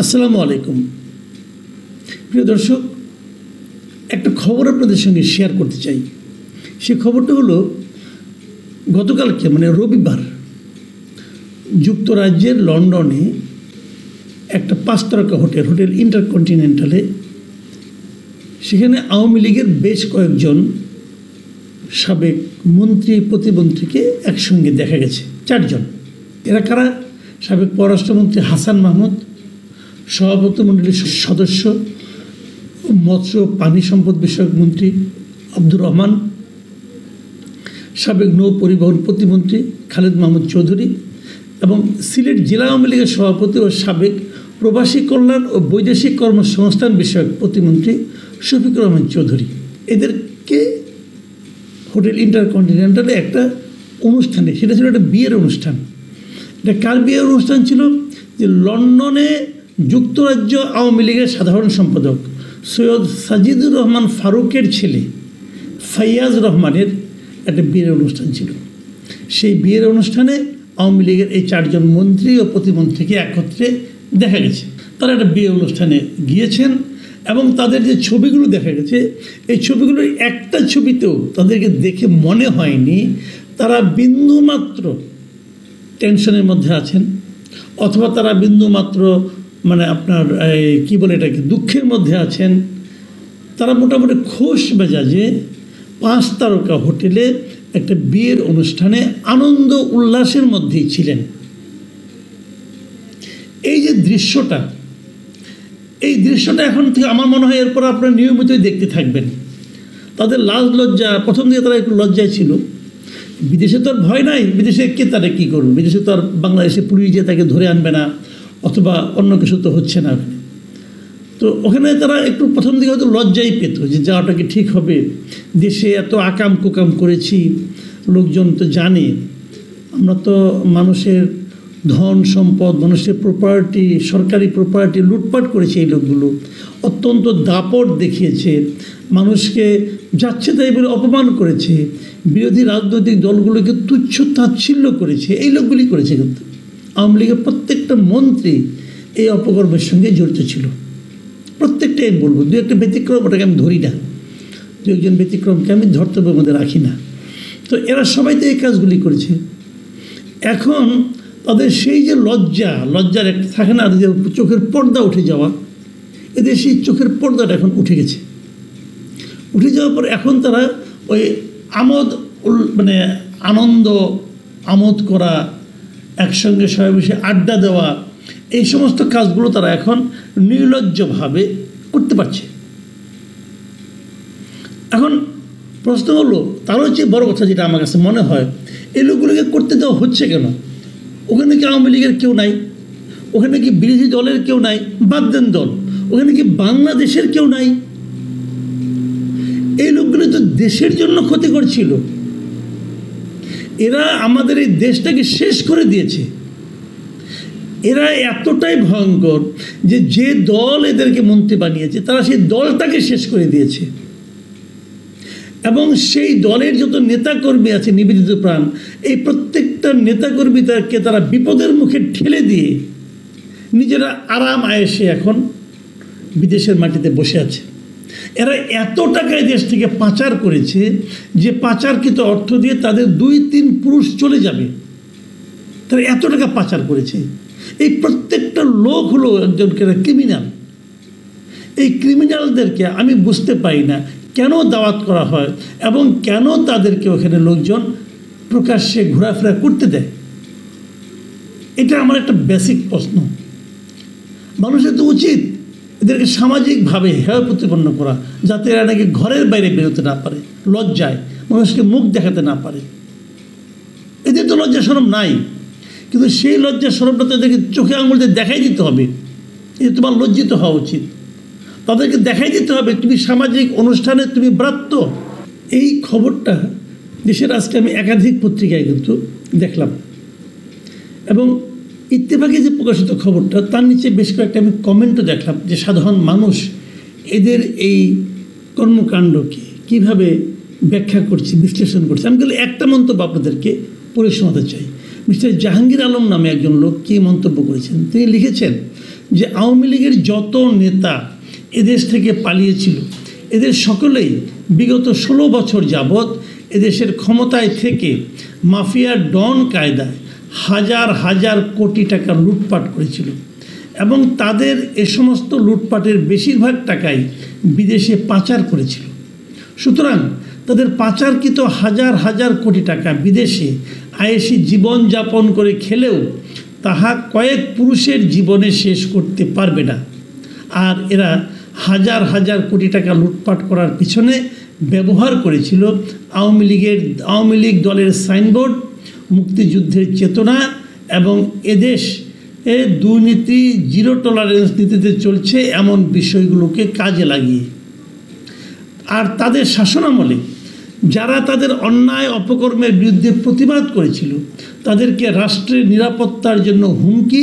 আসসালামু আলাইকুম প্রিয় দর্শক, একটা খবর আপনাদের সঙ্গে শেয়ার করতে চাই। সেই খবরটা হলো গতকালকে রবিবার যুক্তরাজ্যের লন্ডনে একটা 5 তারকা হোটেল ইন্টারকন্টিনেন্টালে, সেখানে আওয়ামী লীগের বেশ কয়েকজন সাবেক মন্ত্রী প্রতিমন্ত্রীকে একসঙ্গে দেখা গেছে। 4 জন। এরা কারা? সাবেক পররাষ্ট্রমন্ত্রী হাসান মাহমুদ, সভাপতিমণ্ডলীর সদস্য মৎস্য পানি সম্পদ বিষয়ক মন্ত্রী আব্দুর রহমান, সাবেক নৌ পরিবহন প্রতিমন্ত্রী খালেদ মাহমুদ চৌধুরী এবং সিলেট জেলা আওয়ামী লীগের সভাপতি ও সাবেক প্রবাসী কল্যাণ ও বৈদেশিক কর্মসংস্থান বিষয়ক প্রতিমন্ত্রী শফিকুর রহমান চৌধুরী। এদেরকে হোটেল ইন্টারকন্টিনেন্টালে একটা অনুষ্ঠানে, সেটা ছিল একটা বিয়ের অনুষ্ঠান। এটা কার বিয়ের অনুষ্ঠান ছিল? যে লন্ডনে যুক্তরাজ্য আওয়ামী লীগের সাধারণ সম্পাদক সৈয়দ সাজিদুর রহমান ফারুকের ছেলে ফাইয়াজ রহমানের একটা বিয়ের অনুষ্ঠান ছিল। সেই বিয়ের অনুষ্ঠানে আওয়ামী লীগের এই 4 জন মন্ত্রী ও প্রতিমন্ত্রীকে একত্রে দেখা গেছে। তারা একটা বিয়ে অনুষ্ঠানে গিয়েছেন এবং তাদের যে ছবিগুলো দেখা গেছে, এই ছবিগুলোর একটা ছবিতেও তাদেরকে দেখে মনে হয়নি তারা বিন্দুমাত্র টেনশনের মধ্যে আছেন, অথবা তারা বিন্দুমাত্র আপনার কী বলে এটাকে দুঃখের মধ্যে আছেন। তারা মোটামুটি খোশ মেজাজে 5 তারকা হোটেলে একটা বিয়ের অনুষ্ঠানে আনন্দ উল্লাসের মধ্যেই ছিলেন। এই যে দৃশ্যটা, এই দৃশ্যটা এখন থেকে আমার মনে হয় এরপর আপনারা নিয়মিতই দেখতে থাকবেন। তাদের লাজ লজ্জা, প্রথম দিকে তারা একটু লজ্জায় ছিল। বিদেশে তো আর ভয় নাই, বিদেশে কে তারা কী করবে? বিদেশে তো আর বাংলাদেশে পুলিশ যে তাকে ধরে আনবে না, অথবা অন্য কিছু তো হচ্ছে না। তো ওখানে তারা একটু প্রথম দিকে হয়তো লজ্জাই পেত যে যাওয়াটা কি ঠিক হবে, দেশে এত আকাম কুকাম করেছি, লোকজন তো জানে আমরা তো মানুষের ধন সম্পদ, মানুষের প্রপার্টি, সরকারি প্রপার্টি লুটপাট করেছে। এই লোকগুলো অত্যন্ত দাপট দেখিয়েছে, মানুষকে যাচ্ছে তাই বলে অপমান করেছে, বিরোধী রাজনৈতিক দলগুলোকে তুচ্ছ তাচ্ছিল্য করেছে। এই লোকগুলি করেছে। কিন্তু আওয়ামী লীগের প্রত্যেকটা মন্ত্রী এই অপকর্মের সঙ্গে জড়িত ছিল। প্রত্যেকটাই আমি বলবো, 2-1 ব্যতিক্রম, ওটাকে আমি ধরি না। 2-1 ব্যতিক্রমকে আমি ধর্তব্যের মধ্যে রাখি না। তো এরা সবাই তো এই কাজগুলি করেছে। এখন তাদের সেই যে লজ্জার একটা থাকে না, যে চোখের পর্দা উঠে যাওয়া, এদের সেই চোখের পর্দাটা এখন উঠে গেছে। উঠে যাওয়ার পর এখন তারা ওই আমোদ করা, একসঙ্গে সবাই বসে আড্ডা দেওয়া, এই সমস্ত কাজগুলো তারা এখন নির্লজ্জভাবে করতে পারছে। এখন প্রশ্ন হলো, তারও হচ্ছে বড় কথা যেটা আমার কাছে মনে হয়, এই লোকগুলোকে করতে দেওয়া হচ্ছে কেন? ওখানে কি আওয়ামী লীগের কেউ নাই? ওখানে কি বিরোধী দলের কেউ নাই? বাদ দেন দল, ওখানে কি বাংলাদেশের কেউ নাই? এই লোকগুলো তো দেশের জন্য ক্ষতি করছিল। এরা আমাদের এই দেশটাকে শেষ করে দিয়েছে। এরা এতটাই ভয়ঙ্কর যে দল এদেরকে মন্ত্রী বানিয়েছে, তারা সেই দলটাকে শেষ করে দিয়েছে। এবং সেই দলের যত নেতাকর্মী আছে নিবেদিত প্রাণ, এই প্রত্যেকটা নেতাকর্মীকে তারা বিপদের মুখে ঠেলে দিয়ে নিজেরা আরাম আয়েসে এখন বিদেশের মাটিতে বসে আছে। এরা এত টাকায় দেশ থেকে পাচার করেছে যে পাচারকৃত অর্থ দিয়ে তাদের 2-3 পুরুষ চলে যাবে। তারা এত টাকা পাচার করেছে। এই প্রত্যেকটা লোক হলো একজন ক্রিমিনাল। এই ক্রিমিনালদেরকে আমি বুঝতে পারি না কেন দাওয়াত করা হয় এবং কেন তাদেরকে ওখানে লোকজন প্রকাশ্যে ঘোরাফেরা করতে দেয়। এটা আমার একটা বেসিক প্রশ্ন। মানুষের তো উচিত এদেরকে সামাজিকভাবে হেয় প্রতিপন্ন করা, যাতে এরা নাকি ঘরের বাইরে বেরোতে না পারে, লজ্জায় মানুষকে মুখ দেখাতে না পারে। এদের তো লজ্জা শরম নাই, কিন্তু সেই লজ্জা শরমটা তো এদেরকে চোখে আঙুল দিয়ে দেখাই দিতে হবে। এই তোমার লজ্জিত হওয়া উচিত। তাদেরকে দেখাই দিতে হবে তুমি সামাজিক অনুষ্ঠানে তুমি ব্রাত্য। এই খবরটা দেশের আজকে আমি একাধিক পত্রিকায় কিন্তু দেখলাম, এবং ইত্তেফাকে যে প্রকাশিত খবরটা, তার নিচে বেশ কয়েকটা আমি কমেন্টও দেখলাম যে সাধারণ মানুষ এদের এই কর্মকাণ্ডকে কীভাবে ব্যাখ্যা করছে, বিশ্লেষণ করছে। আমি কিন্তু একটা মন্তব্য আপনাদেরকে পড়ে শোনাতে চাই। মিস্টার জাহাঙ্গীর আলম নামে একজন লোক কী মন্তব্য করেছেন, তিনি লিখেছেন যে আওয়ামী লীগের যত নেতা এদেশ থেকে পালিয়েছিল এদের সকলেই বিগত 16 বছর যাবৎ এদেশের ক্ষমতায় থেকে মাফিয়ার ডন কায়দায় হাজার হাজার কোটি টাকা লুটপাট করেছিল এবং তাদের এ সমস্ত লুটপাটের বেশিরভাগ টাকাই বিদেশে পাচার করেছিল। সুতরাং তাদের পাচারকৃত হাজার হাজার কোটি টাকা বিদেশে আয়েসি জীবনযাপন করে খেলেও তাহা কয়েক পুরুষের জীবনে শেষ করতে পারবে না। আর এরা হাজার হাজার কোটি টাকা লুটপাট করার পিছনে ব্যবহার করেছিল আওয়ামী লীগ দলের সাইনবোর্ড, মুক্তিযুদ্ধের চেতনা এবং এদেশ দুর্নীতি জিরো টলারেন্স নীতিতে চলছে এমন বিষয়গুলোকে কাজে লাগিয়ে। আর তাদের শাসনামলে যারা তাদের অন্যায় অপকর্মের বিরুদ্ধে প্রতিবাদ করেছিল তাদেরকে রাষ্ট্রের নিরাপত্তার জন্য হুমকি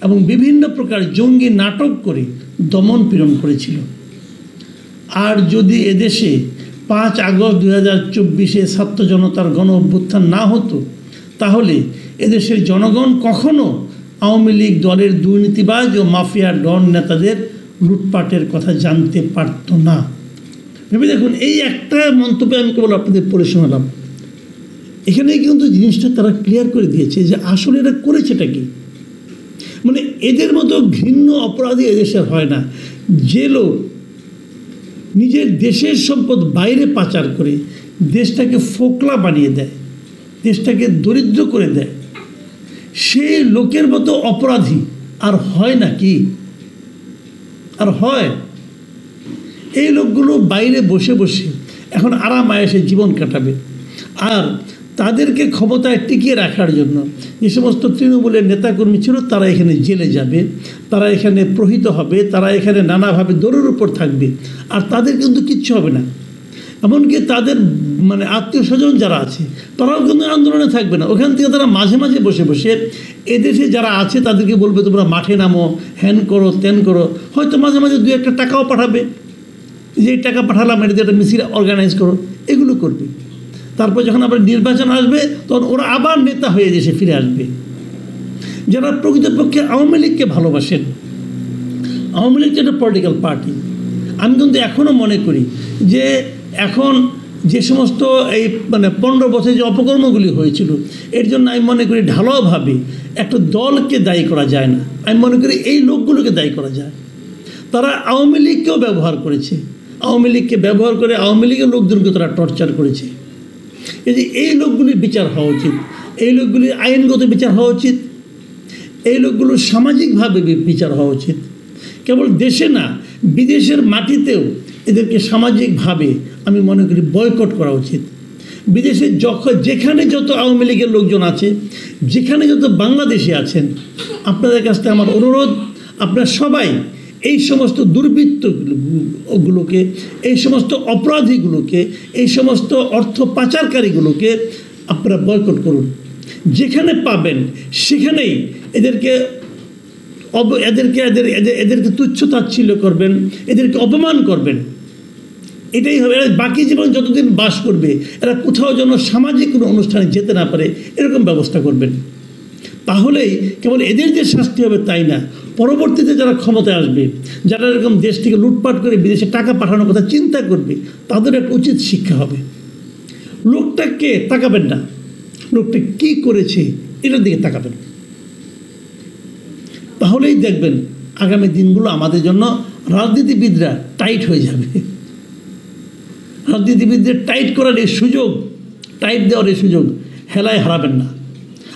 এবং বিভিন্ন প্রকার জঙ্গি নাটক করে দমন পীড়ন করেছিল। আর যদি এদেশে 5 আগস্ট 2024 ছাত্র জনতার গণ অভ্যুত্থান না হতো তাহলে এদেশের জনগণ কখনো আওয়ামী লীগ দলের দুর্নীতিবাজ ও মাফিয়া ডন নেতাদের লুটপাটের কথা জানতে পারত না। ভেবে দেখুন, এই একটা মন্তব্য আমি কেবল আপনাদের পড়ে শোনালাম, এখানেই কিন্তু জিনিসটা তারা ক্লিয়ার করে দিয়েছে যে আসলে এরা করেছেটা কি। মানে এদের মতো ঘৃণ্য অপরাধী এদেশের হয় না, যে লোক নিজের দেশের সম্পদ বাইরে পাচার করে দেশটাকে ফোকলা বানিয়ে দেয়, দেশটাকে দরিদ্র করে দেয়, সেই লোকের মতো অপরাধী আর হয় নাকি? আর হয়? এই লোকগুলো বাইরে বসে বসে এখন আরাম আয়েসে জীবন কাটাবে। আর তাদেরকে ক্ষমতায় টিকিয়ে রাখার জন্য যে সমস্ত তৃণমূলের নেতাকর্মী ছিল তারা এখানে জেলে যাবে, তারা এখানে প্রহিত হবে, তারা এখানে নানাভাবে দৌড়ের উপর থাকবে, আর তাদের কিন্তু কিচ্ছু হবে না। এমনকি তাদের মানে আত্মীয় স্বজন যারা আছে তারাও কিন্তু আন্দোলনে থাকবে না। ওখান থেকে তারা মাঝে মাঝে বসে বসে এদেশে যারা আছে তাদেরকে বলবে তোমরা মাঠে নামো, হ্যান করো, ত্যান করো, হয়তো মাঝে মাঝে 2-1 টাকাও পাঠাবে, যে এই টাকা পাঠালাম এটা একটা মিছিল অর্গানাইজ করো, এগুলো করবে। তারপর যখন আবার নির্বাচন আসবে তখন ওরা আবার নেতা হয়ে দেশে ফিরে আসবে। যারা প্রকৃতপক্ষে আওয়ামী লীগকে ভালোবাসেন, আওয়ামী লীগ একটা পলিটিক্যাল পার্টি, আমি কিন্তু এখনও মনে করি যে এখন যে সমস্ত এই মানে 15 বছর যে অপকর্মগুলি হয়েছিল এর জন্য আমি মনে করি ঢালাওভাবে একটা দলকে দায়ী করা যায় না, আমি মনে করি এই লোকগুলোকে দায়ী করা যায়। তারা আওয়ামী লীগকেও ব্যবহার করেছে, আওয়ামী লীগকে ব্যবহার করে আওয়ামী লীগের লোকজনকে তারা টর্চার করেছে। এই লোকগুলির বিচার হওয়া উচিত, এই লোকগুলির আইনগত বিচার হওয়া উচিত, এই লোকগুলোর সামাজিকভাবে বিচার হওয়া উচিত। কেবল দেশে না, বিদেশের মাটিতেও এদেরকে সামাজিকভাবে আমি মনে করি বয়কট করা উচিত। বিদেশে যেখানে যত আওয়ামী লীগের লোকজন আছে, যেখানে যত বাংলাদেশি আছেন, আপনাদের কাছ থেকে আমার অনুরোধ, আপনারা সবাই এই সমস্ত দুর্বৃত্তগুলোকে, এই সমস্ত অপরাধীগুলোকে, এই সমস্ত অর্থ পাচারকারীগুলোকে আপনারা বয়কট করুন। যেখানে পাবেন সেখানেই এদেরকে তুচ্ছ-তাচ্ছিল্য করবেন, এদেরকে অপমান করবেন। এটাই হবে। বাকি জীবন যতদিন বাস করবে এরা কোথাও যেন সামাজিক কোনো অনুষ্ঠানে যেতে না পারে এরকম ব্যবস্থা করবেন। তাহলেই কেবল এদের যে শাস্তি হবে তাই না, পরবর্তীতে যারা ক্ষমতায় আসবে, যারা এরকম দেশ থেকে লুটপাট করে বিদেশে টাকা পাঠানোর কথা চিন্তা করবে, তাদের একটা উচিত শিক্ষা হবে। লোকটাকে তাকাবেন না, লোকটা কী করেছে এটার দিকে তাকাবেন। তাহলেই দেখবেন আগামী দিনগুলো আমাদের জন্য রাজনীতিবিদরা টাইট হয়ে যাবে। রাজনীতিবিদদের টাইট করার এই সুযোগ, টাইট দেওয়ার এই সুযোগ হেলায় হারাবেন না।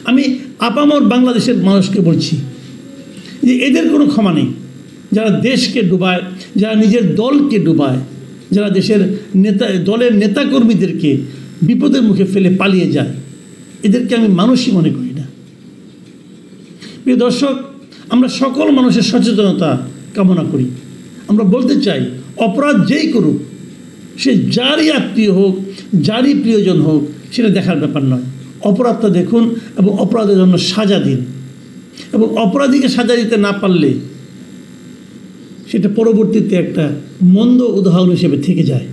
আমি আপামর বাংলাদেশের মানুষকে বলছি যে এদের কোনো ক্ষমা নেই। যারা দেশকে ডুবায়, যারা নিজের দলকে ডুবায়, যারা দেশের দলের নেতাকর্মীদেরকে বিপদের মুখে ফেলে পালিয়ে যায়, এদেরকে আমি মানুষই মনে করি না। প্রিয় দর্শক, আমরা সকল মানুষের সচেতনতা কামনা করি। আমরা বলতে চাই, অপরাধ যেই করুক, সে যারই আত্মীয় হোক, যারই প্রিয়জন হোক, সেটা দেখার ব্যাপার নয়। অপরাধটা দেখুন এবং অপরাধের জন্য সাজা দিন, এবং অপরাধীকে সাজা দিতে না পারলে সেটা পরবর্তীতে একটা মন্দ উদাহরণ হিসেবে থেকে যায়।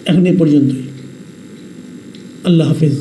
এখন এ পর্যন্তই। আল্লাহ হাফেজ।